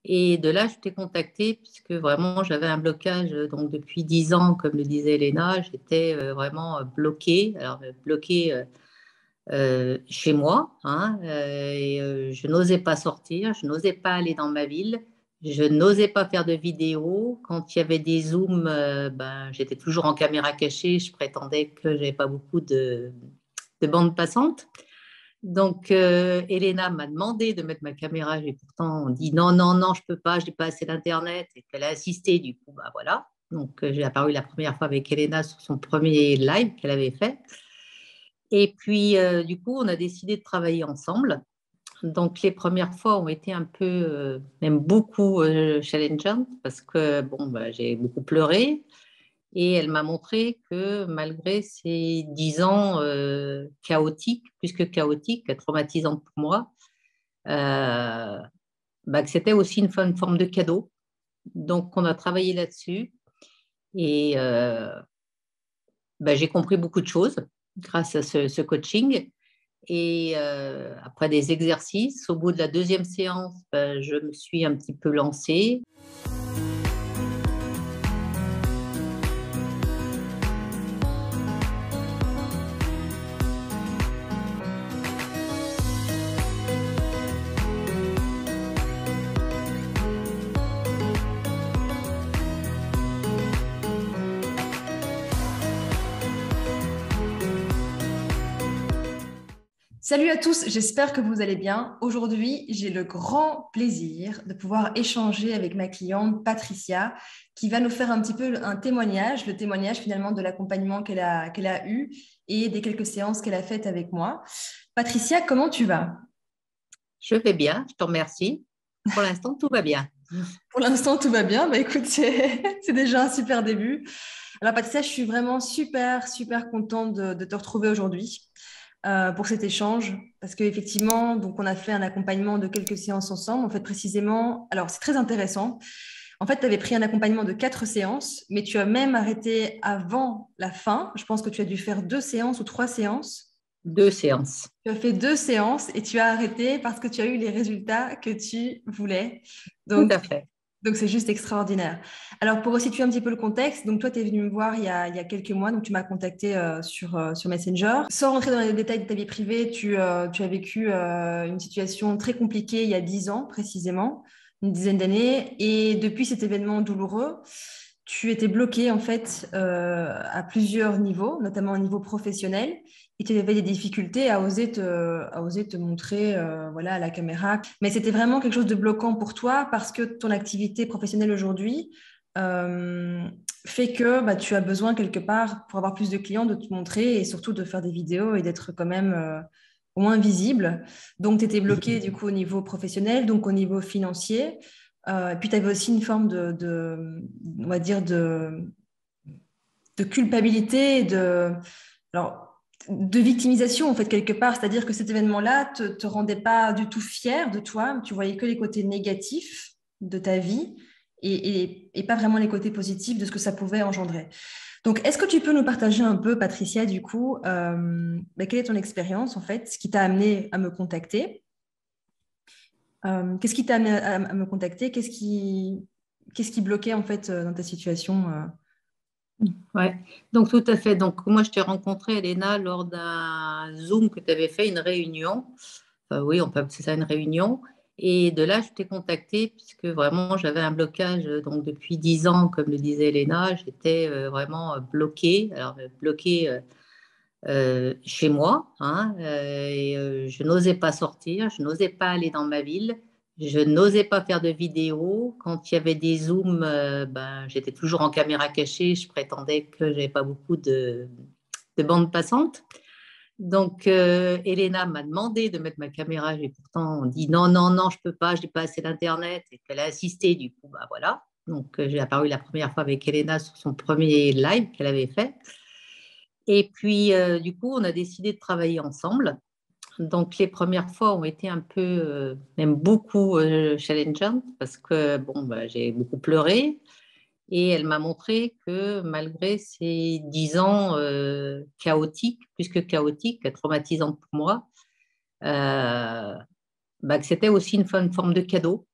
Et de là, je t'ai contacté puisque vraiment, j'avais un blocage. Donc, depuis 10 ans, comme le disait Elena, j'étais vraiment bloquée. Alors, bloquée chez moi, hein, je n'osais pas sortir, je n'osais pas aller dans ma ville, je n'osais pas faire de vidéos. Quand il y avait des zooms, j'étais toujours en caméra cachée. Je prétendais que j'avais pas beaucoup de bande passante. Donc, Elena m'a demandé de mettre ma caméra. J'ai pourtant dit non, non, non, je peux pas, je n'ai pas assez d'internet. Et qu'elle a insisté, du coup, bah voilà. Donc, j'ai apparu la première fois avec Elena sur son premier live qu'elle avait fait. Et puis, du coup, on a décidé de travailler ensemble. Donc, les premières fois ont été un peu, même beaucoup challengeantes parce que, bon, bah, j'ai beaucoup pleuré. Et elle m'a montré que malgré ces 10 ans chaotiques, plus que chaotiques, traumatisantes pour moi, euh, que c'était aussi une forme de cadeau. Donc, on a travaillé là-dessus et j'ai compris beaucoup de choses grâce à ce coaching. Et après des exercices, au bout de la deuxième séance, je me suis un petit peu lancée. Salut à tous, j'espère que vous allez bien. Aujourd'hui, j'ai le grand plaisir de pouvoir échanger avec ma cliente Patricia, qui va nous faire un petit peu un témoignage, le témoignage finalement de l'accompagnement qu'elle a eu et des quelques séances qu'elle a faites avec moi. Patricia, comment tu vas? Je vais bien, je te remercie. Pour l'instant, tout va bien. Pour l'instant, tout va bien. Bah, écoute, c'est déjà un super début. Alors Patricia, je suis vraiment super contente de te retrouver aujourd'hui. Pour cet échange parce qu'effectivement, donc on a fait un accompagnement de quelques séances ensemble. En fait, précisément, alors c'est très intéressant. En fait, tu avais pris un accompagnement de 4 séances, mais tu as même arrêté avant la fin. Je pense que tu as dû faire 2 séances ou 3 séances. 2 séances. Tu as fait 2 séances et tu as arrêté parce que tu as eu les résultats que tu voulais. Tout Donc, à fait. donc, c'est juste extraordinaire. Alors, pour resituer un petit peu le contexte, donc toi, tu es venu me voir il y a quelques mois, donc tu m'as contacté sur Messenger. Sans rentrer dans les détails de ta vie privée, tu as vécu une situation très compliquée il y a 10 ans précisément, une dizaine d'années. Et depuis cet événement douloureux, tu étais bloqué en fait à plusieurs niveaux, notamment au niveau professionnel. Et tu avais des difficultés à oser te montrer voilà, à la caméra. Mais c'était vraiment quelque chose de bloquant pour toi parce que ton activité professionnelle aujourd'hui euh, fait que tu as besoin quelque part, pour avoir plus de clients, de te montrer et surtout de faire des vidéos et d'être quand même au moins visible. Donc, tu étais bloqué du coup au niveau professionnel, donc au niveau financier. Et puis, tu avais aussi une forme on va dire, de culpabilité, alors, de victimisation, en fait, quelque part. C'est-à-dire que cet événement-là te rendait pas du tout fier de toi. Tu voyais que les côtés négatifs de ta vie et pas vraiment les côtés positifs de ce que ça pouvait engendrer. Donc, est-ce que tu peux nous partager un peu, Patricia, du coup, quelle est ton expérience, en fait, ce qui t'a amené à me contacter? Qu'est-ce qui t'a amené à me contacter? Qu'est-ce qui bloquait, en fait, dans ta situation? Ouais. Donc, tout à fait. Donc, moi, je t'ai rencontré, Elena, lors d'un Zoom que tu avais fait, une réunion. Enfin, oui, on peut appeler ça une réunion. Et de là, je t'ai contacté puisque vraiment, j'avais un blocage. Donc, depuis 10 ans, comme le disait Elena, j'étais vraiment bloquée. Alors, bloquée chez moi, hein, je n'osais pas sortir, je n'osais pas aller dans ma ville, je n'osais pas faire de vidéos. Quand il y avait des zooms, j'étais toujours en caméra cachée. Je prétendais que j'avais pas beaucoup de bande passante. Donc, Elena m'a demandé de mettre ma caméra. J'ai pourtant dit non, non, non, je peux pas, je n'ai pas assez d'internet. Et qu'elle a insisté, du coup, bah voilà. Donc, j'ai apparu la première fois avec Elena sur son premier live qu'elle avait fait. Et puis, du coup, on a décidé de travailler ensemble. Donc, les premières fois ont été un peu, même beaucoup challengeantes parce que, bon, j'ai beaucoup pleuré. Et elle m'a montré que malgré ces 10 ans chaotiques, plus que chaotiques, traumatisantes pour moi, que c'était aussi une forme de cadeau.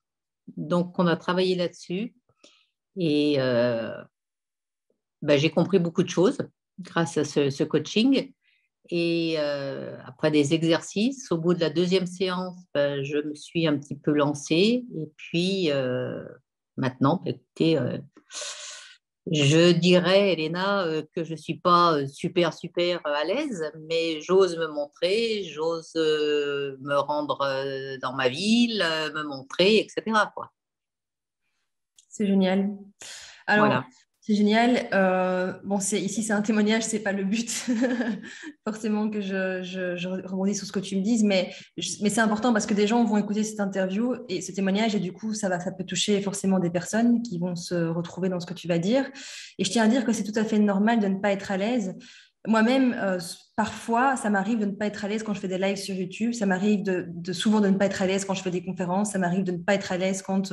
Donc, on a travaillé là-dessus et j'ai compris beaucoup de choses grâce à ce coaching. Et après des exercices, au bout de la deuxième séance, je me suis un petit peu lancée. Et puis maintenant, écoutez, je dirais, Elena, que je ne suis pas super, super à l'aise, mais j'ose me montrer, j'ose me rendre dans ma ville, me montrer, etc., quoi. C'est génial. Alors, Voilà. c'est génial. Bon, ici, c'est un témoignage, c'est pas le but forcément que je rebondis sur ce que tu me dises, mais c'est important parce que des gens vont écouter cette interview et ce témoignage et du coup, ça peut toucher forcément des personnes qui vont se retrouver dans ce que tu vas dire. Et je tiens à dire que c'est tout à fait normal de ne pas être à l'aise. Moi-même, parfois, ça m'arrive de ne pas être à l'aise quand je fais des lives sur YouTube. Ça m'arrive souvent de ne pas être à l'aise quand je fais des conférences. Ça m'arrive de ne pas être à l'aise quand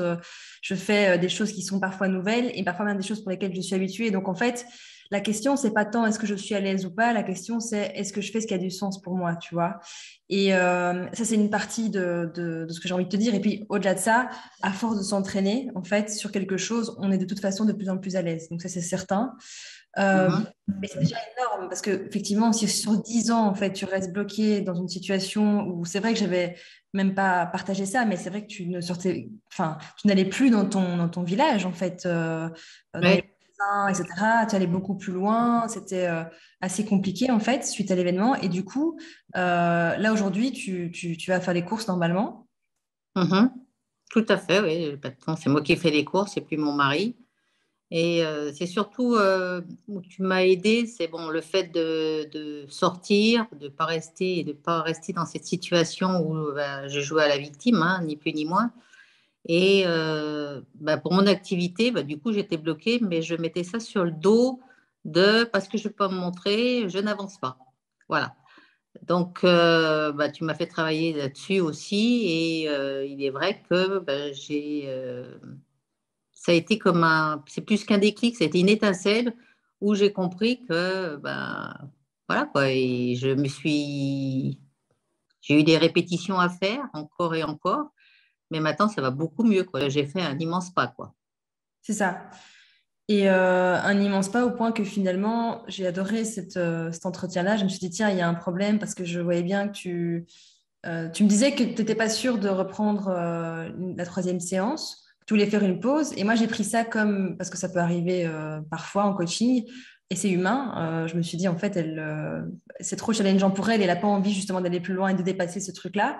je fais des choses qui sont parfois nouvelles et parfois même des choses pour lesquelles je suis habituée. Donc, en fait, la question, c'est pas tant est-ce que je suis à l'aise ou pas. La question, c'est est-ce que je fais ce qui a du sens pour moi, tu vois. Et ça, c'est une partie de ce que j'ai envie de te dire. Et puis, au-delà de ça, à force de s'entraîner, en fait, sur quelque chose, on est de toute façon de plus en plus à l'aise. Donc, ça, c'est certain. Euh, Mhm. mais c'est déjà énorme parce que effectivement, si sur 10 ans, en fait, tu restes bloqué dans une situation où c'est vrai que j'avais même pas partagé ça, mais c'est vrai que tu ne sortais, enfin, tu n'allais plus dans ton village, en fait, dans les Ouais. magasins, etc. Tu allais beaucoup plus loin. C'était assez compliqué, en fait, suite à l'événement. Et du coup, là, aujourd'hui, tu vas faire les courses normalement. Mhm. Tout à fait, oui. Maintenant, c'est moi qui fais les courses, c'est plus mon mari. Et c'est surtout où tu m'as aidé, c'est bon, le fait de sortir, de pas rester dans cette situation où j'ai joué à la victime, hein, ni plus ni moins. Et pour mon activité, du coup, j'étais bloquée, mais je mettais ça sur le dos parce que je ne peux pas me montrer, je n'avance pas. Voilà. Donc, tu m'as fait travailler là-dessus aussi, et il est vrai que ça a été c'est plus qu'un déclic, ça a été une étincelle où j'ai compris que, voilà quoi, et j'ai eu des répétitions à faire encore et encore, mais maintenant ça va beaucoup mieux, quoi. J'ai fait un immense pas, quoi. C'est ça. Et un immense pas au point que finalement, j'ai adoré cet entretien-là. Je me suis dit, tiens, il y a un problème parce que je voyais bien que tu me disais que tu n'étais pas sûre de reprendre la troisième séance. Tu voulais faire une pause. Et moi, j'ai pris ça comme, parce que ça peut arriver parfois en coaching, et c'est humain. Je me suis dit, en fait, c'est trop challengeant pour elle. Elle n'a pas envie justement d'aller plus loin et de dépasser ce truc-là.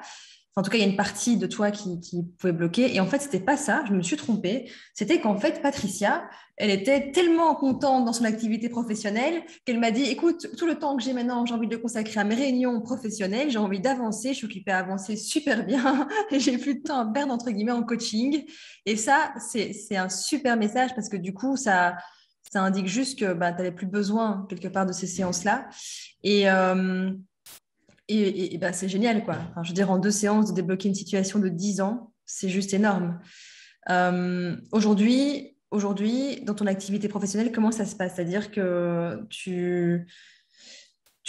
Enfin, en tout cas, il y a une partie de toi qui pouvait bloquer. Et en fait, c'était pas ça. Je me suis trompée. C'était qu'en fait, Patricia, elle était tellement contente dans son activité professionnelle qu'elle m'a dit, écoute, tout le temps que j'ai maintenant, j'ai envie de le consacrer à mes réunions professionnelles, j'ai envie d'avancer, je suis occupée à avancer super bien et j'ai plus de temps à perdre, entre guillemets, en coaching. Et ça, c'est un super message parce que du coup, ça indique juste que tu n'avais plus besoin quelque part de ces séances-là. Et, c'est génial, quoi. Enfin, je veux dire, en 2 séances, de débloquer une situation de 10 ans, c'est juste énorme. Aujourd'hui, dans ton activité professionnelle, comment ça se passe? C'est-à-dire que tu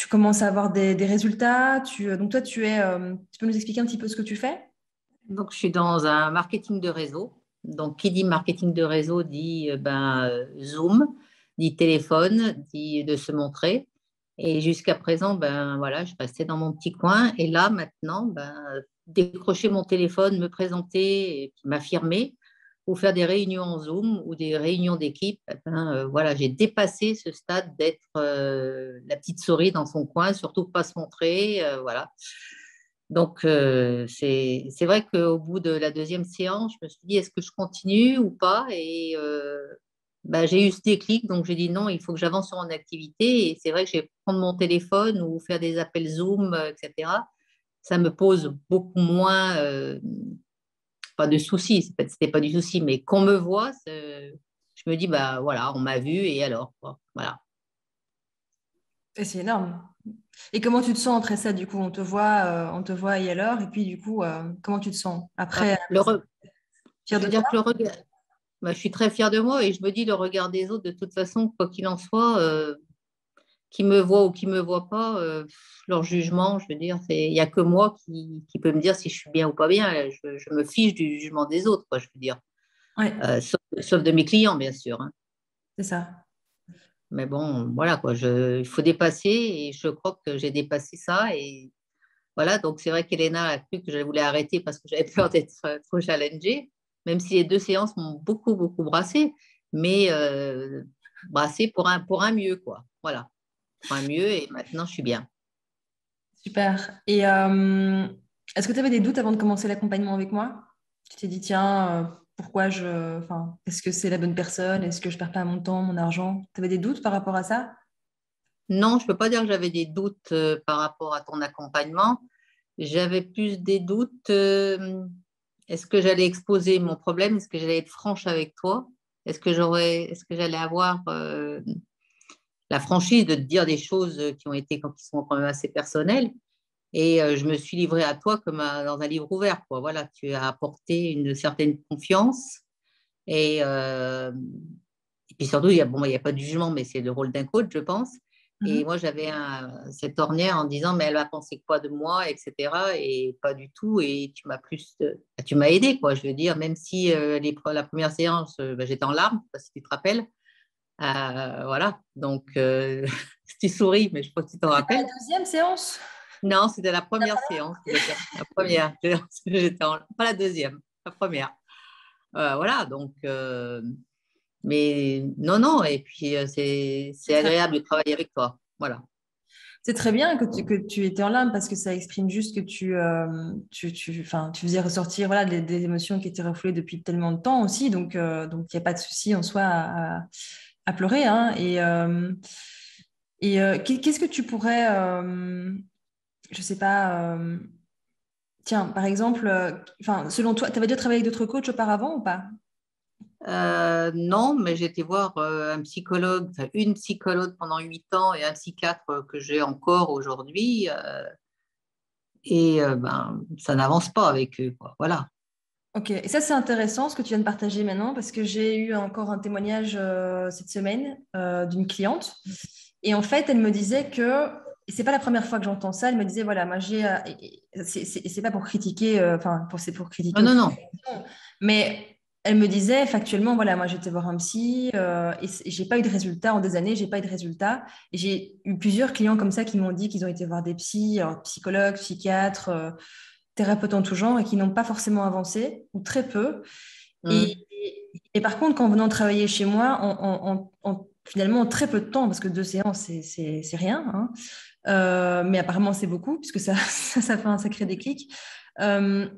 commences à avoir des résultats. Donc toi, tu peux nous expliquer un petit peu ce que tu fais? Donc, je suis dans un marketing de réseau. Donc, qui dit marketing de réseau dit Zoom, dit téléphone, dit de se montrer. Et jusqu'à présent, voilà, je restais dans mon petit coin. Et là, maintenant, décrocher mon téléphone, me présenter et puis m'affirmer ou faire des réunions en Zoom ou des réunions d'équipe, voilà, j'ai dépassé ce stade d'être la petite souris dans son coin, surtout pas se montrer, voilà. Donc, c'est vrai qu'au bout de la deuxième séance, je me suis dit, est-ce que je continue ou pas? Et j'ai eu ce déclic, donc j'ai dit non, il faut que j'avance sur mon activité. Et c'est vrai que je vais prendre mon téléphone ou faire des appels Zoom, etc. Ça me pose beaucoup moins, pas de soucis, c'était pas du souci, mais qu'on me voit, je me dis, voilà, on m'a vu et alors, quoi, voilà. Et c'est énorme. Et comment tu te sens après ça, du coup? On te voit et alors? Et puis, du coup, comment tu te sens Ah, après? je Fière veux de dire toi? que le regard, je suis très fière de moi et je me dis, le regard des autres, de toute façon, quoi qu'il en soit, qui me voient ou qui me voient pas, leur jugement, je veux dire, il n'y a que moi qui peut me dire si je suis bien ou pas bien. Je me fiche du jugement des autres, quoi, je veux dire. Oui, Sauf de mes clients, bien sûr, hein. c'est ça. Mais bon, voilà, quoi, il faut dépasser et je crois que j'ai dépassé ça. Et voilà, donc c'est vrai qu'Elena a cru que je voulais arrêter parce que j'avais peur d'être trop challengée, même si les 2 séances m'ont beaucoup, beaucoup brassé, mais brassé pour un mieux, quoi. Voilà, pour un mieux et maintenant je suis bien. Super. Et est-ce que tu avais des doutes avant de commencer l'accompagnement avec moi? Tu t'es dit, tiens, pourquoi enfin, est-ce que c'est la bonne personne? Est-ce que je perds pas mon temps, mon argent? Tu avais des doutes par rapport à ça? Non, je ne peux pas dire que j'avais des doutes par rapport à ton accompagnement. J'avais plus des doutes. Est-ce que j'allais exposer mon problème? Est-ce que j'allais être franche avec toi? Est-ce que j'allais avoir la franchise de te dire des choses qui sont quand même assez personnelles? Et je me suis livrée à toi comme dans un livre ouvert, quoi. Voilà, tu as apporté une certaine confiance. Et, et puis surtout, bon, il y a pas de jugement, mais c'est le rôle d'un coach, je pense. Et Mhm. moi, j'avais cette ornière en disant, mais elle va penser quoi de moi, etc. Et pas du tout. Et tu m'as aidé, quoi. Je veux dire, même si la première séance, ben, j'étais en larmes, je sais pas si tu te rappelles. Voilà. Donc, tu souris, mais je crois que tu t'en C'était la rappelles. deuxième séance? Non, c'était la première séance. La première. Pas la deuxième, la première. Voilà. Donc, mais non, non. Et puis, C'est c'est très, agréable de travailler avec toi. Voilà. c'est très bien que tu étais en larmes parce que ça exprime juste que enfin, tu faisais ressortir voilà, des émotions qui étaient refoulées depuis tellement de temps aussi. Donc, il n'y a pas de souci en soi à pleurer, hein. Et qu'est-ce que tu pourrais, je sais pas, tiens, par exemple, enfin, selon toi, tu avais déjà travaillé avec d'autres coachs auparavant ou pas? Non, mais j'ai été voir un psychologue, enfin, une psychologue pendant 8 ans et un psychiatre que j'ai encore aujourd'hui. Et ben, ça n'avance pas avec eux, quoi. Voilà. Ok, et ça c'est intéressant ce que tu viens de partager maintenant parce que j'ai eu encore un témoignage cette semaine d'une cliente et en fait elle me disait que, et c'est pas la première fois que j'entends ça, elle me disait voilà, moi j'ai, c'est pas pour critiquer, enfin c'est pour critiquer Non, au non, fond, non. mais elle me disait factuellement voilà, moi j'étais voir un psy et j'ai pas eu de résultat en des années, j'ai pas eu de résultat et j'ai eu plusieurs clients comme ça qui m'ont dit qu'ils ont été voir des psys, alors, psychologues, psychiatres. Thérapeutes en tout genre et qui n'ont pas forcément avancé, ou très peu. Et, Hum. et par contre, qu'en venant travailler chez moi, finalement, en très peu de temps, parce que 2 séances, c'est rien, hein, mais apparemment, c'est beaucoup, puisque ça, ça fait un sacré déclic. Euh,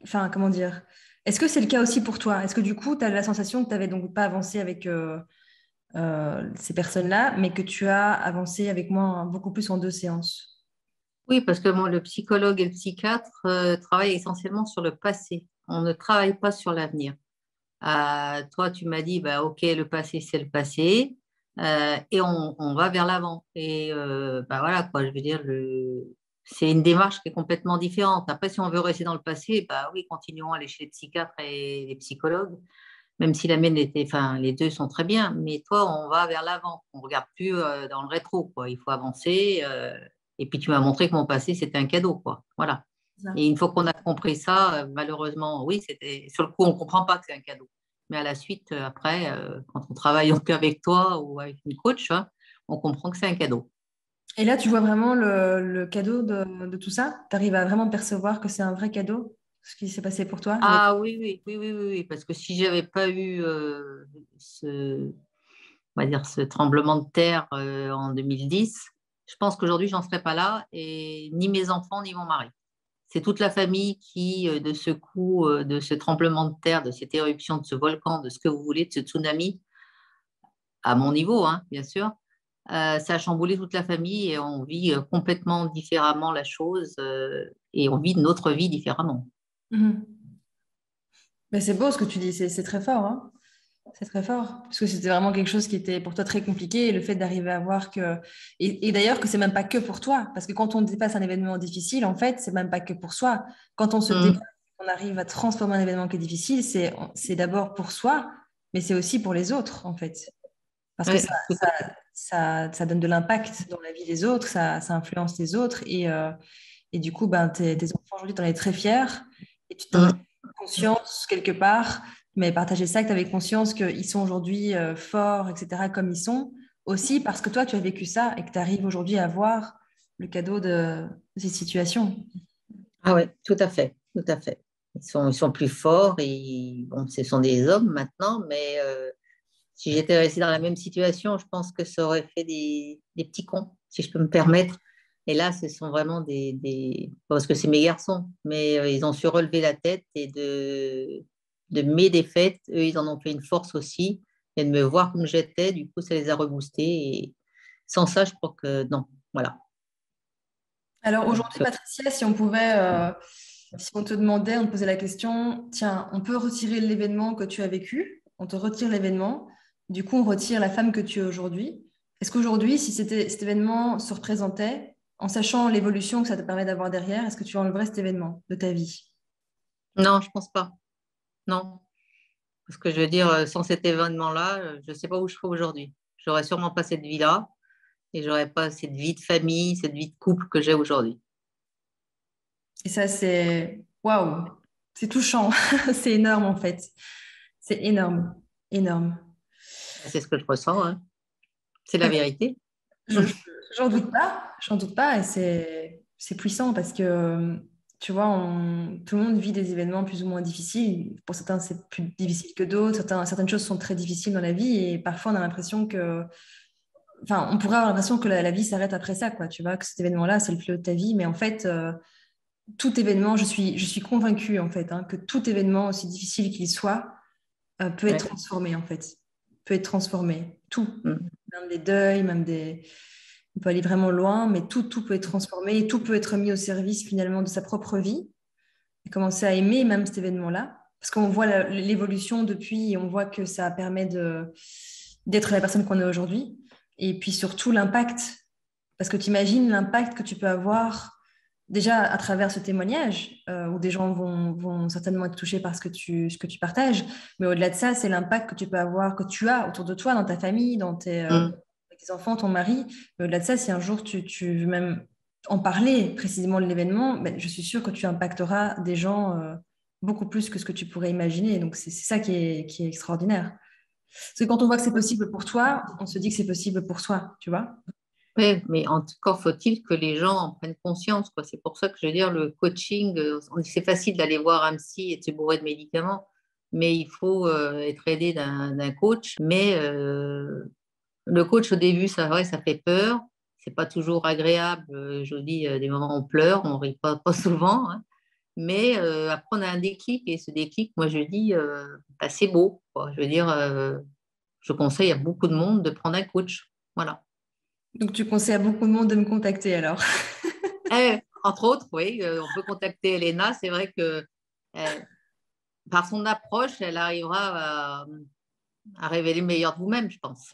enfin, comment dire? Est-ce que c'est le cas aussi pour toi? Est-ce que du coup, tu as la sensation que tu n'avais donc pas avancé avec ces personnes-là, mais que tu as avancé avec moi beaucoup plus en 2 séances? Oui, parce que moi, le psychologue et le psychiatre travaillent essentiellement sur le passé. On ne travaille pas sur l'avenir. Toi, tu m'as dit, bah, OK, le passé, c'est le passé, et on va vers l'avant. Et bah, voilà, quoi, je veux dire, c'est une démarche qui est complètement différente. Après, si on veut rester dans le passé, bah oui, continuons à aller chez les psychiatres et les psychologues, même si la mienne était, enfin, les deux sont très bien. Mais toi, on va vers l'avant. On ne regarde plus dans le rétro, quoi. Il faut avancer. Et puis, tu m'as montré que mon passé, c'était un cadeau, quoi. Voilà. Et une fois qu'on a compris ça, malheureusement, oui, c'était sur le coup, on ne comprend pas que c'est un cadeau. Mais à la suite, après, quand on travaille donc avec toi ou avec une coach, hein, on comprend que c'est un cadeau. Et là, tu vois vraiment le cadeau de tout ça? Tu arrives à vraiment percevoir que c'est un vrai cadeau, ce qui s'est passé pour toi? Ah oui, oui, oui, oui, oui, oui, parce que si j'avais pas eu on va dire, ce tremblement de terre en 2010, je pense qu'aujourd'hui, j'en serais pas là, et ni mes enfants, ni mon mari. C'est toute la famille qui, de ce coup, de ce tremblement de terre, de cette éruption, de ce volcan, de ce que vous voulez, de ce tsunami, à mon niveau, hein, bien sûr, ça a chamboulé toute la famille et on vit complètement différemment la chose et on vit notre vie différemment. Mhm. Mais c'est beau ce que tu dis, c'est très fort, hein. C'est très fort. Parce que c'était vraiment quelque chose qui était pour toi très compliqué. Et le fait d'arriver à voir que. Et d'ailleurs, que c'est même pas que pour toi. Parce que quand on dépasse un événement difficile, en fait, c'est même pas que pour soi. Quand on se dépasse, Mm. on arrive à transformer un événement qui est difficile, c'est d'abord pour soi, mais c'est aussi pour les autres, en fait. Parce que Ouais, tout à fait. ça donne de l'impact dans la vie des autres, ça influence les autres. Et du coup, ben, tes enfants, aujourd'hui, tu en es très fier. Et tu t'en as Mm. conscience quelque part, mais partager ça, que tu avais conscience qu'ils sont aujourd'hui forts, etc., comme ils sont, aussi parce que toi, tu as vécu ça et que tu arrives aujourd'hui à voir le cadeau de ces situations. Ah ouais, tout à fait, tout à fait. Ils sont plus forts et bon, ce sont des hommes maintenant, mais si j'étais restée dans la même situation, je pense que ça aurait fait des petits cons, si je peux me permettre. Et là, ce sont vraiment parce que c'est mes garçons, mais ils ont su relever la tête et de mes défaites, eux, ils en ont fait une force aussi. Et de me voir comme j'étais, du coup, ça les a reboostés. Et sans ça, je crois que non. Voilà. Alors Donc, aujourd'hui, Patricia, si on pouvait, si on te demandait, on te posait la question, tiens, on peut retirer l'événement que tu as vécu, on te retire l'événement, du coup, on retire la femme que tu es aujourd'hui. Est-ce qu'aujourd'hui, si cet événement se représentait, en sachant l'évolution que ça te permet d'avoir derrière, est-ce que tu enlèverais cet événement de ta vie? non, je pense pas. Non. Parce que je veux dire, sans cet événement-là, je ne sais pas où je serais aujourd'hui. J'aurais sûrement pas cette vie-là et j'aurais pas cette vie de famille, cette vie de couple que j'ai aujourd'hui. Et ça, c'est waouh, c'est touchant, c'est énorme en fait. C'est énorme, énorme. C'est ce que je ressens, hein. C'est la Ouais, vérité. Je, je- j'en doute pas, et c'est puissant parce que, tu vois, tout le monde vit des événements plus ou moins difficiles. Pour certains, c'est plus difficile que d'autres. Certaines choses sont très difficiles dans la vie et parfois on a l'impression que, enfin, on pourrait avoir l'impression que la vie s'arrête après ça, quoi. Tu vois, que cet événement-là, c'est le plus haut de ta vie, mais en fait, tout événement, je suis convaincue en fait, hein, que tout événement, aussi difficile qu'il soit, peut être Ouais. transformé en fait, peut être transformé. Tout, Mm. même des deuils, même des... On peut aller vraiment loin, mais tout peut être transformé et tout peut être mis au service finalement de sa propre vie et commencer à aimer même cet événement-là. Parce qu'on voit l'évolution depuis et on voit que ça permet d'être la personne qu'on est aujourd'hui. Et puis surtout l'impact. Parce que tu imagines l'impact que tu peux avoir déjà à travers ce témoignage, où des gens vont certainement être touchés par ce que tu partages. Mais au-delà de ça, c'est l'impact que tu peux avoir, que tu as autour de toi, dans ta famille, Mm. avec tes enfants, ton mari. Mais au-delà de ça, si un jour tu veux même en parler précisément de l'événement, ben, je suis sûre que tu impacteras des gens beaucoup plus que ce que tu pourrais imaginer. Donc c'est ça qui est extraordinaire. Parce que quand on voit que c'est possible pour toi, on se dit que c'est possible pour soi, tu vois? Ouais, mais encore faut-il que les gens en prennent conscience, quoi. C'est pour ça que je veux dire, le coaching, on dit que c'est facile d'aller voir un psy et de se bourrer de médicaments, mais il faut être aidé d'un coach. Mais le coach, au début, ça, ouais, ça fait peur. C'est pas toujours agréable. Je vous dis, des moments où on pleure, on rit pas souvent, hein. Mais après, on a un déclic et ce déclic, moi, je dis, bah, c'est beau, quoi. Je veux dire, je conseille à beaucoup de monde de prendre un coach. Voilà. Donc tu conseilles à beaucoup de monde de me contacter alors. Entre autres, oui, on peut contacter Elena. C'est vrai que euh, par son approche, elle arrivera à révéler le meilleur de vous-même, je pense.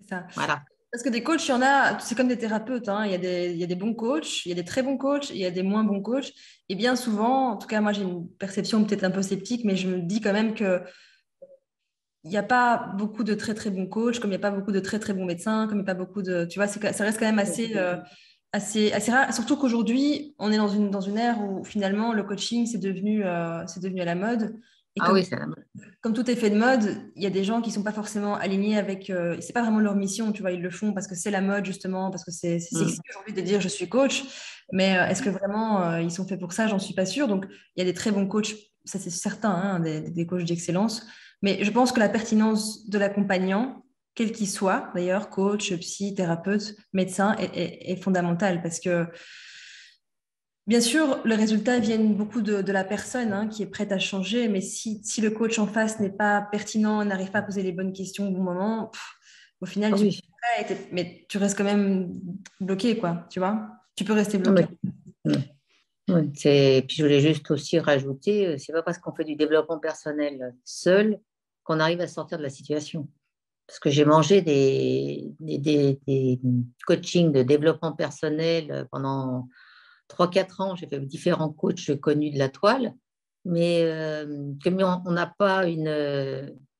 C'est ça. Voilà. Parce que des coachs, il y en a, c'est comme des thérapeutes, hein. Il y a des bons coachs, il y a des très bons coachs, il y a des moins bons coachs. Et bien souvent, en tout cas, moi j'ai une perception peut-être un peu sceptique, mais je me dis quand même que il n'y a pas beaucoup de très très bons coachs, comme il n'y a pas beaucoup de très très bons médecins, comme il n'y a pas beaucoup de... Tu vois, ça reste quand même assez rare. Surtout qu'aujourd'hui, on est dans une ère où finalement le coaching, c'est devenu à la mode. Et Ah oui, c'est la mode. comme tout effet de mode, il y a des gens qui ne sont pas forcément alignés avec... c'est pas vraiment leur mission, tu vois, ils le font parce que c'est la mode justement, parce que c'est Mm. sexy aujourd'hui de dire je suis coach. Mais est-ce que vraiment ils sont faits pour ça? J'en suis pas sûre. Donc il y a des très bons coachs, ça c'est certain, hein, des coachs d'excellence. Mais je pense que la pertinence de l'accompagnant, quel qu'il soit, d'ailleurs, coach, psy, thérapeute, médecin, est fondamentale parce que, bien sûr, le résultat vient beaucoup de la personne hein, qui est prête à changer, mais si le coach en face n'est pas pertinent, n'arrive pas à poser les bonnes questions au bon moment, au final, Ah oui. mais tu restes quand même bloqué, quoi, tu vois? Tu peux rester Non, bloqué. mais- Mm. Ouais, puis je voulais juste aussi rajouter, c'est pas parce qu'on fait du développement personnel seul qu'on arrive à sortir de la situation. Parce que j'ai mangé des coachings de développement personnel pendant 3 4 ans. J'ai fait différents coachs connus de la toile. Mais comme on n'a pas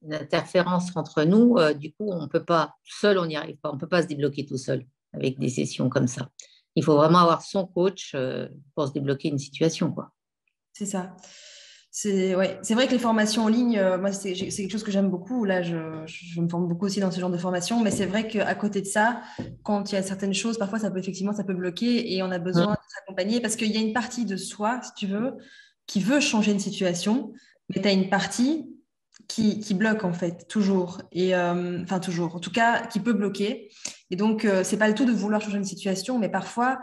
une interférence entre nous. Du coup, on peut pas, seul, on n'y arrive pas. On peut pas se débloquer tout seul avec des sessions comme ça. Il faut vraiment avoir son coach pour se débloquer une situation, quoi. C'est ça. C'est vrai que les formations en ligne, moi, c'est quelque chose que j'aime beaucoup. Là, je me forme beaucoup aussi dans ce genre de formation, mais c'est vrai qu'à côté de ça, quand il y a certaines choses, parfois, ça peut bloquer et on a besoin Mm. d'être accompagné parce qu'il y a une partie de soi, si tu veux, qui veut changer une situation, mais tu as une partie qui bloque, en fait, toujours. Et, enfin, toujours. En tout cas, qui peut bloquer. Et donc, c'est pas le tout de vouloir changer une situation, mais parfois,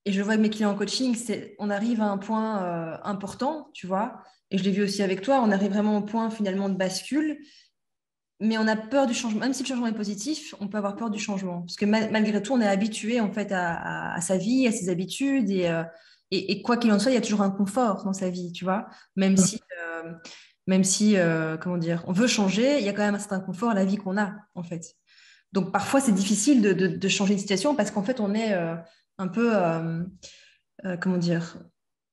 et je le vois avec mes clients en coaching, on arrive à un point important, tu vois, et je l'ai vu aussi avec toi, on arrive vraiment au point finalement de bascule, mais on a peur du changement. Même si le changement est positif, on peut avoir peur du changement, parce que malgré tout, on est habitué en fait à sa vie, à ses habitudes, et quoi qu'il en soit, il y a toujours un confort dans sa vie, tu vois, même si, comment dire, on veut changer, il y a quand même un certain confort à la vie qu'on a, en fait. Donc parfois, c'est difficile de changer une situation parce qu'en fait, on est un peu, comment dire,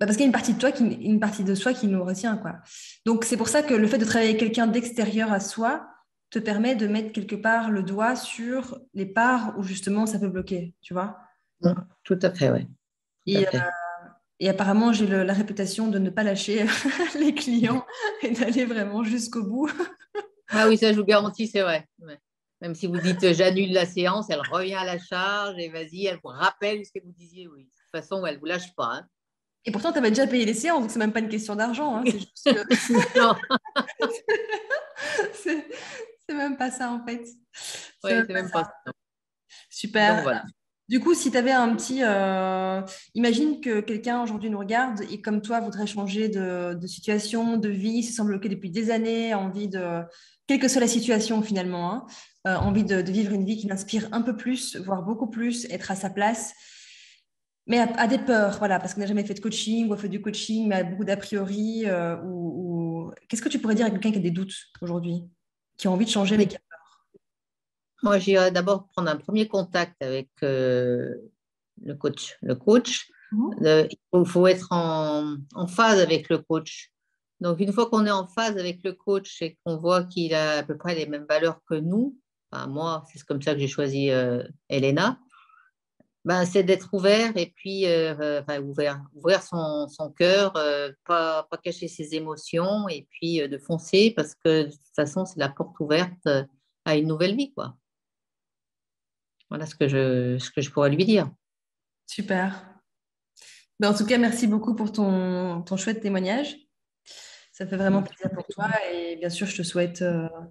parce qu'il y a une partie de toi, une partie de soi qui nous retient, quoi. Donc c'est pour ça que le fait de travailler avec quelqu'un d'extérieur à soi te permet de mettre quelque part le doigt sur les parts où justement ça peut bloquer, tu vois. Mm. Tout à fait, oui. Tout à Et, fait. et apparemment, j'ai la réputation de ne pas lâcher les clients et d'aller vraiment jusqu'au bout. Ah oui, ça, je vous garantis, c'est vrai. Ouais. Même si vous dites j'annule la séance, elle revient à la charge et vas-y, elle vous rappelle ce que vous disiez. Oui. De toute façon, elle ne vous lâche pas. Hein. Et pourtant, tu avais déjà payé les séances, donc c'est même pas une question d'argent, hein, c'est juste que Non, c'est c'est même pas ça en fait. C'est oui, même c'est pas même pas ça. ça. Donc Super. voilà. Du coup, si tu avais un petit... imagine que quelqu'un aujourd'hui nous regarde et comme toi voudrait changer de situation, de vie, se sent bloqué depuis des années, a envie de... Quelle que soit la situation finalement, hein, envie de vivre une vie qui l'inspire un peu plus, voire beaucoup plus, être à sa place, mais a des peurs, voilà, parce qu'on n'a jamais fait de coaching ou a fait du coaching, mais a beaucoup d'a priori. Qu'est-ce que tu pourrais dire à quelqu'un qui a des doutes aujourd'hui, qui a envie de changer, mais qui a Moi, j'irai d'abord prendre un premier contact avec le coach. Le coach, peur? il faut être en phase avec le coach. Donc, une fois qu'on est en phase avec le coach et qu'on voit qu'il a à peu près les mêmes valeurs que nous, enfin, moi, c'est comme ça que j'ai choisi Elena, ben, c'est d'être ouvert et puis enfin, ouvrir son cœur, pas cacher ses émotions et puis de foncer parce que de toute façon, c'est la porte ouverte à une nouvelle vie, quoi. Voilà ce que je pourrais lui dire. Super. Ben, en tout cas, merci beaucoup pour ton chouette témoignage. Ça me fait vraiment plaisir pour toi et bien sûr, je te souhaite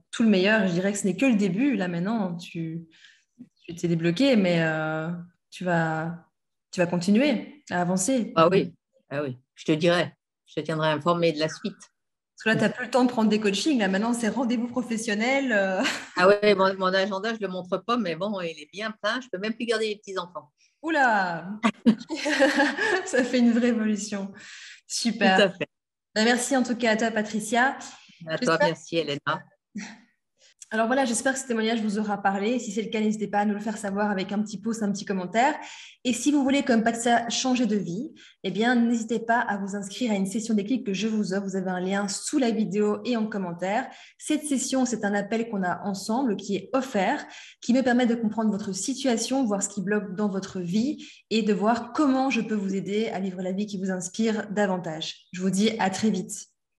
tout le meilleur. Je dirais que ce n'est que le début. Là, maintenant, tu t'es débloqué, mais tu vas continuer à avancer. Ah oui, ah oui, je te dirai, je te tiendrai informé de la suite. Parce que là, tu n'as plus le temps de prendre des coachings. Là, maintenant, c'est rendez-vous professionnel. Ah ouais, mon agenda, je ne le montre pas, mais bon, il est bien plein. Je peux même plus garder les petits-enfants. Oula! Ça fait une vraie évolution. Tout Super. à fait. Ben, merci en tout cas à toi, Patricia. À toi, J'espère merci, Elena. Alors voilà, j'espère que ce témoignage vous aura parlé. Si c'est le cas, n'hésitez pas à nous le faire savoir avec un petit pouce, un petit commentaire. Et si vous voulez, comme Patricia, changer de vie, eh bien, n'hésitez pas à vous inscrire à une session déclic que je vous offre. Vous avez un lien sous la vidéo et en commentaire. Cette session, c'est un appel qu'on a ensemble qui est offert, qui me permet de comprendre votre situation, voir ce qui bloque dans votre vie et de voir comment je peux vous aider à vivre la vie qui vous inspire davantage. Je vous dis à très vite.